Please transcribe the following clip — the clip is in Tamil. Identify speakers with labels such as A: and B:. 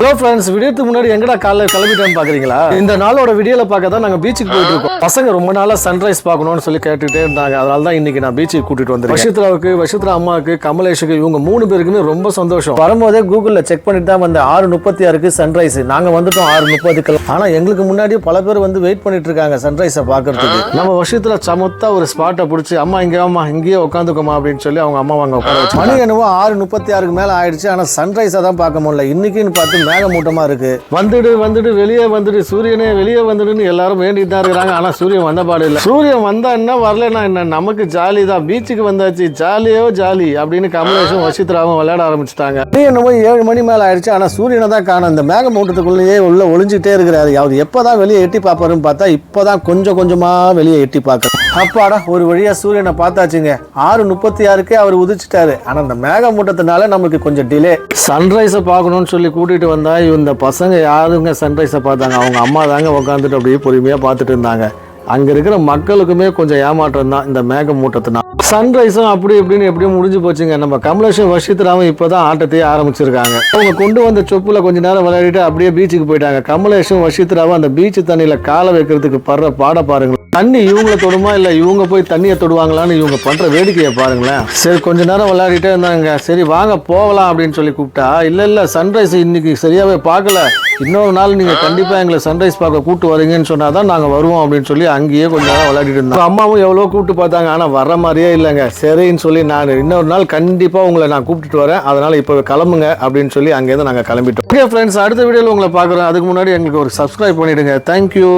A: சோ ஃப்ரெண்ட்ஸ், வீடியோக்கு முன்னாடி எங்கடா காலைல கிளம்பிட்டேன்னு பாக்குறீங்களா? இந்த நாளோட வீடியோல பார்க்க தான் நாங்க பீச்சுக்கு போயிட்டு இருக்கோம். பசங்க ரொம்ப நாளா சன்ரைஸ் பார்க்கணும்னு சொல்லி கேட்டுட்டே இருந்தாங்க. அதனால தான் இன்னைக்கு நான் பீச்சுக்கு கூட்டிட்டு வந்திருக்கேன். வசித்ரா அம்மாவுக்கு, கமலேஷுக்கு, இவங்க 3 பேருக்குமே ரொம்ப சந்தோஷம். வரும்போதே கூகுள்ல செக் பண்ணிட்டு தான் வந்த 6:36க்கு சன்ரைஸ். நாங்க வந்துட்டோம் 6:30க்கு. ஆனா எங்களுக்கு முன்னாடி பல பேர் வந்து வெயிட் பண்ணிட்டு இருக்காங்க சன்ரைஸை பாக்குறதுக்கு. நம்ம வருஷத்துல சமத்தா ஒரு ஸ்பாட்டை பிடிச்சி, அம்மா இங்கேயே உட்காந்துக்கோமா அப்படின்னு சொல்லி அவங்க அம்மா வாங்க உட்கார வச்சு. மணி என்னவோ 6:36க்கு மேல ஆயிடுச்சு. ஆனா சன்ரைஸை தான் பார்க்க முடியல. இன்னைக்குன்னு பார்த்து மேகமூட்டமா இருக்கு. வந்துட்டு வெளியே வந்துட்டு சூரியனே வெளியே வந்துடுன்னு எல்லாரும் வேண்டிட்டு தான் இருக்கிறாங்க. ஆனா சூரியன் வந்த பாடு இல்லை. சூரியன் வந்தா என்ன, வரலன்னா என்ன, நமக்கு ஜாலி தான். பீச்சுக்கு வந்தாச்சு, ஜாலியோ ஜாலி அப்படின்னு கமலேஷும் வசித்ராவும் விளையாட ஆரம்பிச்சுட்டாங்க. என்னமோ 7 மணி மேல ஆயிடுச்சு. ஆனா சூரியனை தான் காணும். இந்த மேகமூட்டத்துக்குள்ளேயே உள்ள ஒளிஞ்சுட்டே இருக்கிறாரு. அவர் எப்பதான் வெளியே எட்டி பார்ப்பாருன்னு பார்த்தா இப்பதான் கொஞ்சம் கொஞ்சமா வெளியே எட்டி பார்க்க. அப்பாடா, ஒரு வழியா சூரியனை பார்த்தாச்சுங்க. 6:36க்கே அவர் உதிச்சிட்டாரு. ஆனா இந்த மேகமூட்டத்தினால நமக்கு கொஞ்சம் டிலே. சன்ரைஸை பார்க்கணும்னு சொல்லி கூட்டிட்டு வந்தா இந்த பசங்க யாருங்க சன்ரைஸை பார்த்தாங்க? அவங்க அம்மா தாங்க உட்காந்துட்டு அப்படியே பொறுமையா பார்த்துட்டு இருந்தாங்க. அங்க இருக்கிற மக்களுக்குமே கொஞ்சம் ஏமாற்றம் தான் இந்த மேகமூட்டத்தினா. சன்ரைஸும் அப்படி இப்படின்னு எப்படியும் முடிஞ்சு போச்சுங்க. நம்ம கமலேஷும் வசித்ராவும் இப்பதான் ஆட்டத்தையே ஆரம்பிச்சிருக்காங்க. அவங்க கொண்டு வந்த சொப்புல கொஞ்ச நேரம் விளையாடிட்டு அப்படியே பீச்சுக்கு போயிட்டாங்க. கமலேஷும் வசித்ராவும் அந்த பீச்சு தண்ணியில காலை வைக்கிறதுக்கு படுற பாட பாருங்க. தண்ணி இவங்களை தொடுமா இல்ல இவங்க போய் தண்ணியை தொடுவாங்களான்னு இவங்க பண்ற வேடிக்கையை பாருங்களேன். சரி, கொஞ்ச நேரம் விளையாடிட்டே இருந்தாங்க. சரி வாங்க போகலாம் அப்படின்னு சொல்லி கூப்பிட்டா, இல்ல சன்ரைஸ் இன்னைக்கு சரியாவே பார்க்கல, இன்னொரு நாள் நீங்க கண்டிப்பா எங்களை சன்ரைஸ் பார்க்க கூட்டு வரீங்கன்னு சொன்னாதான் நாங்க வருவோம் அப்படின்னு சொல்லி அங்கேயே கொஞ்ச நேரம் விளையாடிட்டு இருந்தோம். அம்மாவும் எவ்வளவு கூப்பிட்டு பார்த்தாங்க, ஆனா வர்ற மாதிரியே இல்லைங்க. சரின்னு சொல்லி நான் இன்னொரு நாள் கண்டிப்பா உங்களை நான் கூப்பிட்டு வரேன், அதனால இப்போ கிளம்புங்க அப்படின்னு சொல்லி அங்கேருந்து நாங்க கிளம்பிட்டோம். ஓகே ஃப்ரெண்ட்ஸ், அடுத்த வீடியோல உங்களை பார்க்குறோம். அதுக்கு முன்னாடி எங்களுக்கு ஒரு சப்ஸ்கிரைப் பண்ணிடுங்க. தேங்க்யூ.